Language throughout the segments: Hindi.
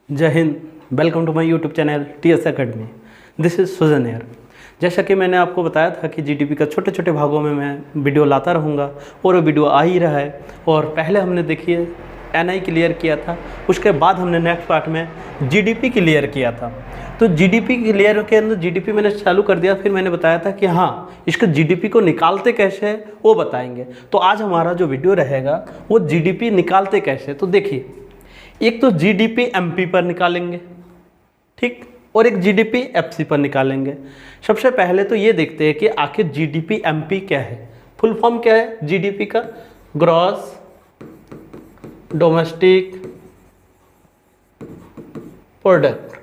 जय हिंद। Welcome to my YouTube channel TS academy. This is Sujan here. जैसा कि मैंने आपको बताया था कि जीडीपी का छोटे छोटे भागों में मैं वीडियो लाता रहूँगा और वो वीडियो आ ही रहा है। और पहले हमने देखिए NI क्लियर किया था, उसके बाद हमने नेक्स्ट पार्ट में GDP क्लियर किया था। तो GDP क्लियर के अंदर GDP मैंने चालू कर दिया, फिर मैंने बताया था कि हाँ इसके GDP को निकालते कैसे है वो बताएंगे। तो आज हमारा जो वीडियो रहेगा वो GDP निकालते कैसे। तो देखिए, एक तो GDP MP पर निकालेंगे, ठीक, और एक GDP FC पर निकालेंगे। सबसे पहले तो ये देखते हैं कि आखिर GDP MP क्या है, फुल फॉर्म क्या है GDP का, ग्रॉस डोमेस्टिक प्रोडक्ट,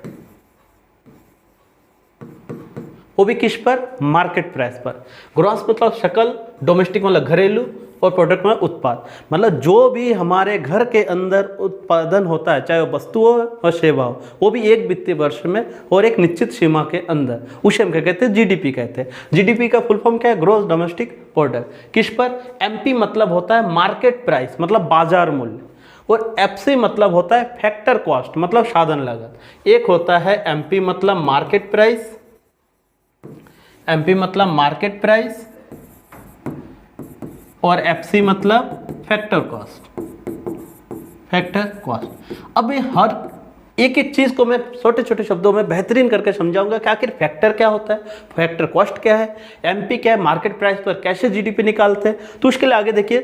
वो भी किस पर, मार्केट प्राइस पर। ग्रॉस मतलब शकल, डोमेस्टिक मतलब घरेलू, और प्रोडक्ट में उत्पाद मतलब जो भी हमारे घर के अंदर उत्पादन होता है, चाहे वो वस्तु हो और सेवा हो, वो भी एक वित्तीय वर्ष में और एक निश्चित सीमा के अंदर, उसे हम क्या कहते हैं, GDP कहते हैं। GDP का फुल फॉर्म क्या है, ग्रॉस डोमेस्टिक प्रोडक्ट। किस पर, MP मतलब होता है मार्केट प्राइस मतलब बाजार मूल्य, और FC मतलब होता है फैक्टर कॉस्ट मतलब साधन लागत। एक होता है MP मतलब मार्केट प्राइस, MP मतलब मार्केट प्राइस, और FC मतलब फैक्टर कॉस्ट, फैक्टर कॉस्ट। अब ये हर एक एक चीज़ को मैं छोटे छोटे शब्दों में बेहतरीन करके समझाऊंगा कि आखिर फैक्टर क्या होता है, फैक्टर कॉस्ट क्या है, MP क्या है, मार्केट प्राइस पर कैसे GDP निकालते हैं। तो उसके लिए आगे देखिए,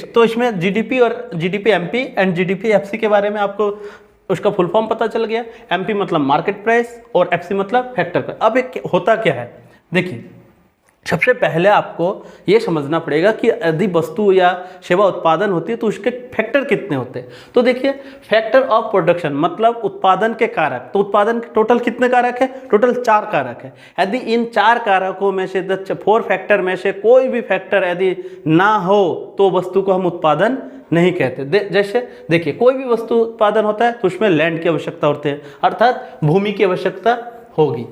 तो इसमें GDP और GDP MP and GDP FC के बारे में आपको उसका फुल फॉर्म पता चल गया। MP मतलब मार्केट प्राइस और FC मतलब फैक्टर कॉस्ट। अब एक होता क्या है, देखिए, सबसे पहले आपको ये समझना पड़ेगा कि यदि वस्तु या सेवा उत्पादन होती है तो उसके फैक्टर कितने होते हैं। तो देखिए, फैक्टर ऑफ प्रोडक्शन मतलब उत्पादन के कारक। तो उत्पादन के टोटल कितने कारक है, टोटल 4 कारक है। यदि इन 4 कारकों में से 4 फैक्टर में से कोई भी फैक्टर यदि ना हो तो वस्तु को हम उत्पादन नहीं कहते। जैसे देखिए, कोई भी वस्तु उत्पादन होता है तो उसमें लैंड की आवश्यकता होती है, अर्थात भूमि की आवश्यकता होगी।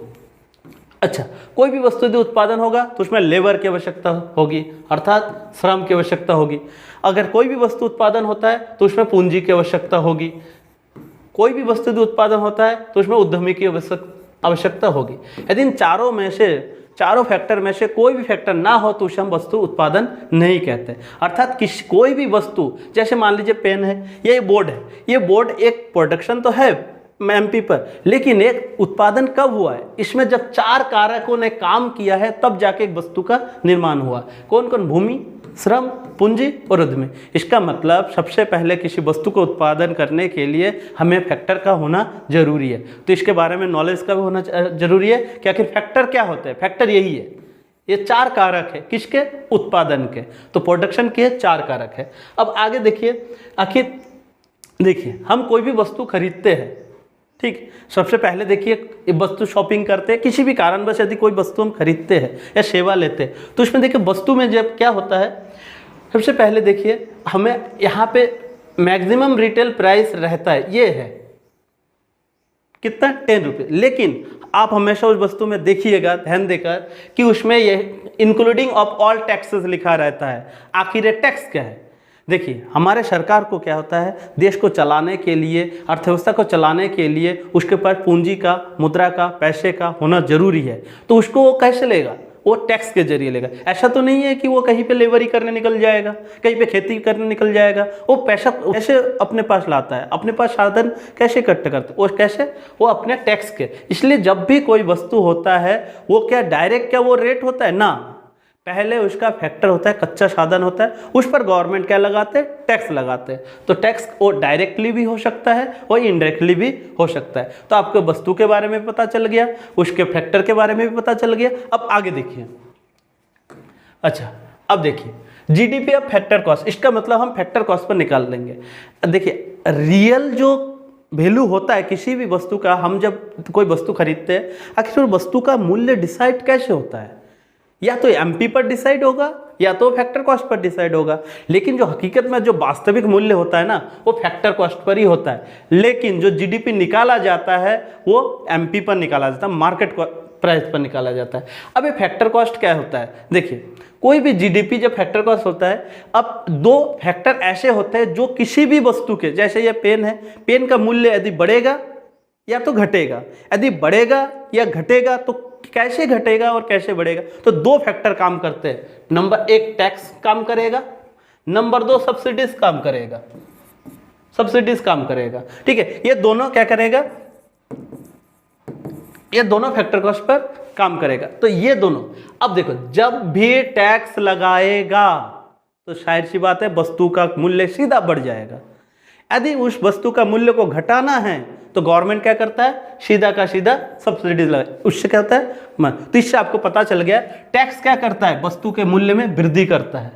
अच्छा, कोई भी वस्तु यदि उत्पादन होगा तो उसमें लेबर की आवश्यकता होगी, अर्थात श्रम की आवश्यकता होगी। अगर कोई भी वस्तु उत्पादन होता है तो उसमें पूंजी की आवश्यकता होगी। कोई भी वस्तु यदि उत्पादन होता है तो उसमें उद्यमी की आवश्यकता होगी। यदि इन चारों फैक्टर में से कोई भी फैक्टर ना हो तो उसे हम वस्तु उत्पादन नहीं कहते। अर्थात कोई भी वस्तु, जैसे मान लीजिए पेन है, ये बोर्ड है, ये बोर्ड एक प्रोडक्शन तो है MP पर, लेकिन एक उत्पादन कब हुआ है, इसमें जब 4 कारकों ने काम किया है तब जाके एक वस्तु का निर्माण हुआ। कौन कौन, भूमि, श्रम, पूंजी और उद्यमी। इसका मतलब सबसे पहले किसी वस्तु को उत्पादन करने के लिए हमें फैक्टर का होना जरूरी है। तो इसके बारे में नॉलेज का भी होना जरूरी है कि आखिर फैक्टर क्या होते हैं। फैक्टर यही है, ये 4 कारक है, किसके, उत्पादन के। तो प्रोडक्शन के 4 कारक है। अब आगे देखिए, आखिर देखिए, हम कोई भी वस्तु खरीदते हैं, ठीक, सबसे पहले देखिए वस्तु शॉपिंग करते हैं, किसी भी कारणवश यदि कोई वस्तु हम खरीदते हैं या सेवा लेते हैं तो उसमें देखिए वस्तु में जब क्या होता है, सबसे पहले देखिए हमें यहाँ पे मैक्सिमम रिटेल प्राइस रहता है, ये है कितना, 10 रुपये। लेकिन आप हमेशा उस वस्तु में देखिएगा ध्यान देकर कि उसमें ये इंक्लूडिंग ऑफ ऑल टैक्सेस लिखा रहता है। आखिर ये टैक्स क्या है, देखिए हमारे सरकार को क्या होता है, देश को चलाने के लिए, अर्थव्यवस्था को चलाने के लिए उसके पास पूंजी का, मुद्रा का, पैसे का होना जरूरी है। तो उसको वो कैसे लेगा, वो टैक्स के जरिए लेगा। ऐसा तो नहीं है कि वो कहीं पे लेबरी करने निकल जाएगा, कहीं पे खेती करने निकल जाएगा। वो पैसा कैसे अपने पास लाता है, अपने पास साधन कैसे इकट्ठा करता है, वो कैसे, वो अपने टैक्स के। इसलिए जब भी कोई वस्तु होता है वो क्या डायरेक्ट क्या वो रेट होता है ना, पहले उसका फैक्टर होता है, कच्चा साधन होता है, उस पर गवर्नमेंट क्या लगाते हैं, टैक्स लगाते हैं। तो टैक्स वो डायरेक्टली भी हो सकता है और इनडायरेक्टली भी हो सकता है। तो आपको वस्तु के बारे में भी पता चल गया, उसके फैक्टर के बारे में भी पता चल गया। अब आगे देखिए, अच्छा अब देखिए GDP अब फैक्टर कॉस्ट, इसका मतलब हम फैक्टर कॉस्ट पर निकाल लेंगे। देखिए रियल जो वैल्यू होता है किसी भी वस्तु का, हम जब कोई वस्तु खरीदते हैं, आखिर वस्तु का मूल्य डिसाइड कैसे होता है, या तो MP पर डिसाइड होगा या तो फैक्टर कॉस्ट पर डिसाइड होगा। लेकिन जो हकीकत में जो वास्तविक मूल्य होता है ना, वो फैक्टर कॉस्ट पर ही होता है। लेकिन जो GDP निकाला जाता है वो MP पर निकाला जाता है, मार्केट प्राइस पर निकाला जाता है। अब ये फैक्टर कॉस्ट क्या होता है, देखिए कोई भी GDP जब फैक्टर कॉस्ट होता है, अब 2 फैक्टर ऐसे होते हैं जो किसी भी वस्तु के, जैसे ये पेन है, पेन का मूल्य यदि बढ़ेगा या तो घटेगा। यदि बढ़ेगा या घटेगा तो कैसे घटेगा और कैसे बढ़ेगा, तो दो फैक्टर काम करते हैं। नंबर एक टैक्स काम करेगा, नंबर दो सब्सिडीज काम करेगा। सब्सिडीज काम करेगा, ठीक है। ये दोनों क्या करेगा, ये दोनों फैक्टर कॉस्ट पर काम करेगा। तो ये दोनों, अब देखो जब भी टैक्स लगाएगा तो जाहिर सी बात है वस्तु का मूल्य सीधा बढ़ जाएगा। यदि उस वस्तु का मूल्य को घटाना है तो गवर्नमेंट क्या करता है, सीधा का सीधा सब्सिडीज लगा, उससे क्या होता है तो इससे आपको पता चल गया टैक्स क्या करता है, वस्तु के मूल्य में वृद्धि करता है,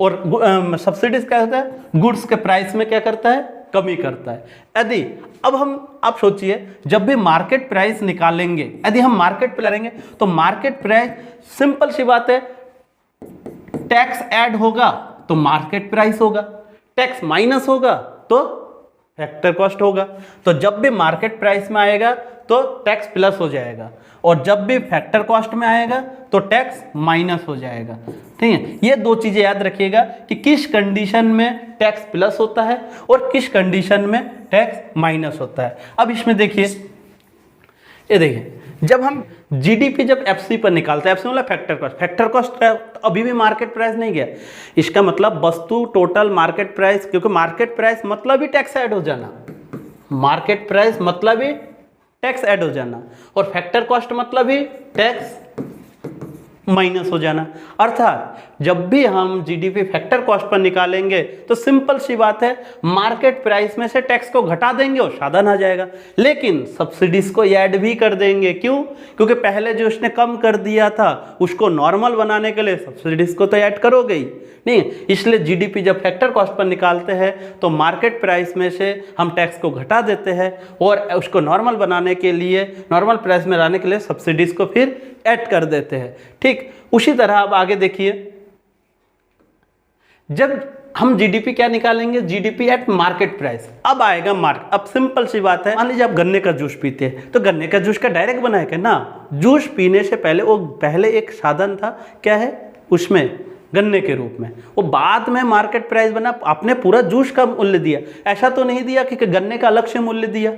और सब्सिडीज क्या होता है, गुड्स के प्राइस में क्या करता है, कमी करता है। यदि अब आप सोचिए जब भी मार्केट प्राइस निकालेंगे, यदि हम मार्केट पे करेंगे तो मार्केट प्राइस, सिंपल सी बात है, टैक्स ऐड होगा तो मार्केट प्राइस होगा, टैक्स माइनस होगा तो फैक्टर कॉस्ट होगा। तो जब भी मार्केट प्राइस में आएगा तो टैक्स प्लस हो जाएगा, और जब भी फैक्टर कॉस्ट में आएगा तो टैक्स माइनस हो जाएगा, ठीक है। ये दो चीजें याद रखिएगा कि किस कंडीशन में टैक्स प्लस होता है और किस कंडीशन में टैक्स माइनस होता है। अब इसमें देखिए, ये देखिए जब हम जीडीपी जब एफसी पर निकालते हैं, एफसी मतलब फैक्टर कॉस्ट, फैक्टर कॉस्ट तो अभी भी मार्केट प्राइस नहीं गया, इसका मतलब वस्तु टोटल मार्केट प्राइस, क्योंकि मार्केट प्राइस मतलब ही टैक्स ऐड हो जाना, मार्केट प्राइस मतलब ही टैक्स ऐड हो जाना, और फैक्टर कॉस्ट मतलब ही टैक्स माइनस हो जाना। अर्थात जब भी हम जीडीपी फैक्टर कॉस्ट पर निकालेंगे तो सिंपल सी बात है, मार्केट प्राइस में से टैक्स को घटा देंगे और साधन आ जाएगा, लेकिन सब्सिडीज को ऐड भी कर देंगे। क्यों? क्योंकि पहले जो उसने कम कर दिया था उसको नॉर्मल बनाने के लिए सब्सिडीज को तो ऐड करोगे ही नहीं, इसलिए जीडीपी जब फैक्टर कॉस्ट पर निकालते हैं तो मार्केट प्राइस में से हम टैक्स को घटा देते हैं और उसको नॉर्मल बनाने के लिए, नॉर्मल प्राइस में लाने के लिए सब्सिडीज को फिर ऐड कर देते हैं, ठीक। उसी तरह अब आगे देखिए, जब हम जीडीपी क्या निकालेंगे, जीडीपी एट मार्केट प्राइस। अब आएगा मार्केट, अब सिंपल सी बात है, मान लीजिए आप गन्ने का जूस पीते हैं तो गन्ने का जूस का डायरेक्ट बनाएगा ना, जूस पीने से पहले वो पहले एक साधन था, क्या है उसमें, गन्ने के रूप में, वो बाद में मार्केट प्राइस बना। आपने पूरा जूस का मूल्य दिया, ऐसा तो नहीं दिया कि गन्ने का अलग से मूल्य दिया,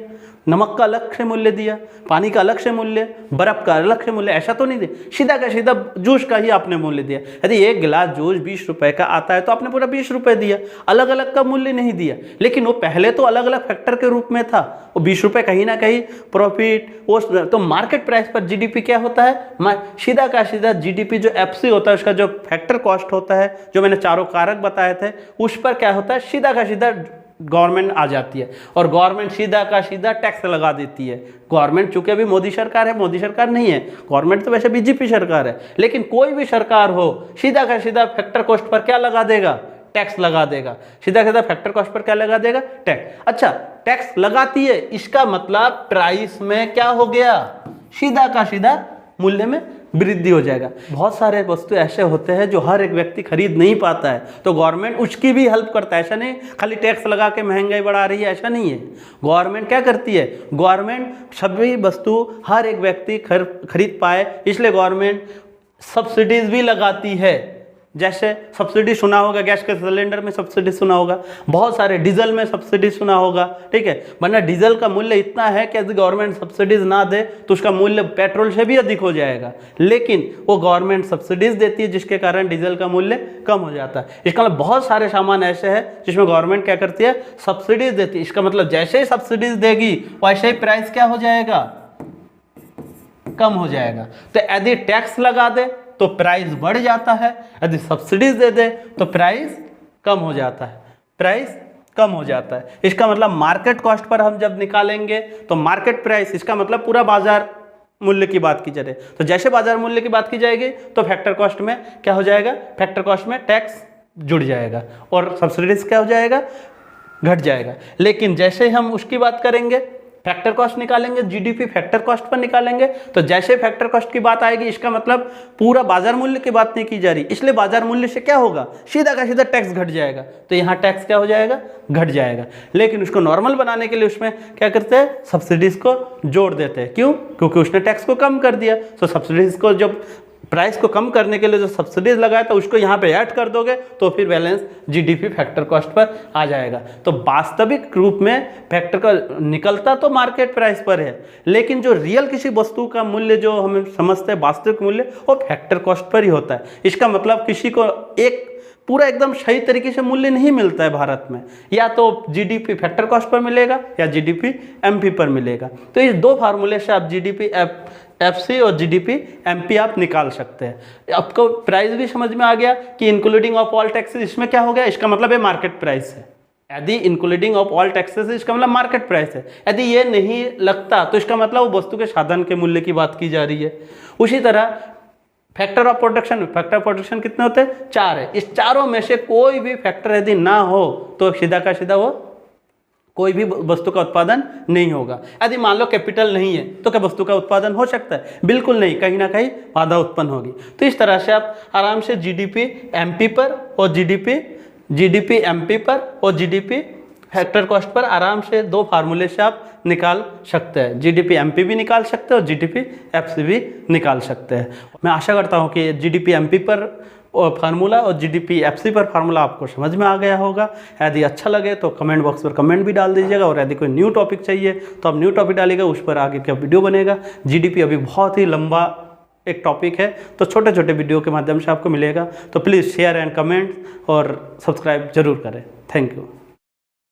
नमक का अलग से मूल्य दिया, पानी का अलग से मूल्य, बर्फ का अलग से मूल्य, ऐसा तो नहीं दिया, सीधा का सीधा जूस का ही आपने मूल्य दिया। यदि एक गिलास जूस 20 रुपए का आता है तो आपने पूरा 20 रुपए दिया, अलग अलग का मूल्य नहीं दिया। लेकिन वो पहले तो अलग अलग फैक्टर के रूप में था, वो 20 रुपए कहीं ना कहीं प्रॉफिट, वो तो मार्केट प्राइस पर जीडीपी क्या होता है, सीधा का सीधा जीडीपी जो एफसी होता है उसका जो फैक्टर कॉस्ट होता है, जो मैंने चारों कारक बताए थे, उस पर क्या होता है, सीधा का सीधा गवर्नमेंट आ जाती है और गवर्नमेंट सीधा का सीधा टैक्स लगा देती है। गवर्नमेंट चूंकि अभी मोदी सरकार है, मोदी सरकार नहीं है, गवर्नमेंट तो वैसे बीजेपी सरकार है, लेकिन कोई भी सरकार हो सीधा का सीधा फैक्टर कॉस्ट पर क्या लगा देगा, टैक्स लगा देगा, सीधा सीधा फैक्टर कॉस्ट पर क्या लगा देगा, टैक्स। अच्छा, टैक्स लगाती है, इसका मतलब प्राइस में क्या हो गया, सीधा का सीधा मूल्य में वृद्धि हो जाएगा। बहुत सारे वस्तु ऐसे होते हैं जो हर एक व्यक्ति खरीद नहीं पाता है, तो गवर्नमेंट उसकी भी हेल्प करता है। ऐसा नहीं खाली टैक्स लगा के महंगाई बढ़ा रही है, ऐसा नहीं है। गवर्नमेंट क्या करती है, गवर्नमेंट सभी वस्तु हर एक व्यक्ति खरीद पाए, इसलिए गवर्नमेंट सब्सिडीज भी लगाती है। जैसे सब्सिडी सुना होगा, गैस के सिलेंडर में सब्सिडी सुना होगा, बहुत सारे डीजल में सब्सिडी सुना होगा, ठीक है। वरना डीजल का मूल्य इतना है कि यदि गवर्नमेंट सब्सिडीज ना दे तो उसका मूल्य पेट्रोल से भी अधिक हो जाएगा, लेकिन वो गवर्नमेंट सब्सिडीज देती है जिसके कारण डीजल का मूल्य कम हो जाता है। इसका मतलब बहुत सारे सामान ऐसे हैं जिसमें गवर्नमेंट क्या करती है, सब्सिडीज देती है। इसका मतलब जैसे ही सब्सिडीज देगी वैसे ही प्राइस क्या हो जाएगा, कम हो जाएगा। तो यदि टैक्स लगा दे तो प्राइस बढ़ जाता है, यदि सब्सिडीज दे दे तो प्राइस कम हो जाता है, प्राइस कम हो जाता है। इसका मतलब मार्केट कॉस्ट पर हम जब निकालेंगे तो मार्केट प्राइस, इसका मतलब पूरा बाजार मूल्य की बात की जाए, तो जैसे बाजार मूल्य की बात की जाएगी तो फैक्टर कॉस्ट में क्या हो जाएगा, फैक्टर कॉस्ट में टैक्स जुड़ जाएगा और सब्सिडीज क्या हो जाएगा, घट जाएगा। लेकिन जैसे ही हम उसकी बात करेंगे, फैक्टर कॉस्ट निकालेंगे, जीडीपी फैक्टर कॉस्ट पर निकालेंगे, तो जैसे फैक्टर कॉस्ट की बात आएगी, इसका मतलब पूरा बाजार मूल्य की बात नहीं की जा रही, इसलिए बाजार मूल्य से क्या होगा, सीधा का सीधा टैक्स घट जाएगा। तो यहाँ टैक्स क्या हो जाएगा, घट जाएगा। लेकिन उसको नॉर्मल बनाने के लिए उसमें क्या करते हैं, सब्सिडीज को जोड़ देते हैं। क्यों? क्योंकि उसने टैक्स को कम कर दिया, तो सब्सिडीज को जब प्राइस को कम करने के लिए जो सब्सिडीज लगाया था उसको यहाँ पे ऐड कर दोगे तो फिर balance GDP factor cost per आ जाएगा। तो वास्तविक रूप में फैक्टर का निकलता तो मार्केट प्राइस पर है, लेकिन जो रियल किसी वस्तु का मूल्य जो हम समझते हैं वास्तविक मूल्य वो फैक्टर कॉस्ट पर ही होता है। इसका मतलब किसी को एक पूरा एकदम सही तरीके से मूल्य नहीं मिलता है भारत में, या तो जीडीपी फैक्टर कॉस्ट पर मिलेगा या जीडीपी एमपी पर मिलेगा। तो इस दो फार्मूले से आप जीडीपी एफसी और जीडीपी एमपी आप निकाल सकते हैं। आपको प्राइस भी समझ में आ गया कि इंक्लूडिंग ऑफ ऑल टैक्सेस, इसमें क्या हो गया, इसका मतलब है मार्केट प्राइस है। यदि इंक्लूडिंग ऑफ ऑल टैक्सेस इसका मतलब मार्केट प्राइस है। यदि ये नहीं लगता तो इसका मतलब वो वस्तु के साधन के मूल्य की बात की जा रही है। उसी तरह फैक्टर ऑफ प्रोडक्शन कितने होते हैं, 4 है। इस चारों में से कोई भी फैक्टर यदि ना हो तो सीधा का सीधा वो कोई भी वस्तु का उत्पादन नहीं होगा। यदि मान लो कैपिटल नहीं है तो क्या वस्तु का उत्पादन हो सकता है, बिल्कुल नहीं, कहीं ना कहीं बाधा उत्पन्न होगी। तो इस तरह से आप आराम से जीडीपी एमपी पर और जीडीपी एमपी पर और जीडीपी फैक्टर कॉस्ट पर आराम से दो फार्मूले से आप निकाल सकते हैं। जीडीपी एमपी भी निकाल सकते हैं और जीडीपी एफसी भी निकाल सकते हैं। मैं आशा करता हूं कि जीडीपी एमपी पर फार्मूला और जीडीपी एफसी पर फार्मूला आपको समझ में आ गया होगा। यदि अच्छा लगे तो कमेंट बॉक्स पर कमेंट भी डाल दीजिएगा, और यदि कोई न्यू टॉपिक चाहिए तो आप न्यू टॉपिक डालिएगा, उस पर आगे का वीडियो बनेगा। जीडीपी अभी बहुत ही लंबा एक टॉपिक है, तो छोटे छोटे वीडियो के माध्यम से आपको मिलेगा। तो प्लीज़ शेयर एंड कमेंट और सब्सक्राइब जरूर करें। Thank you.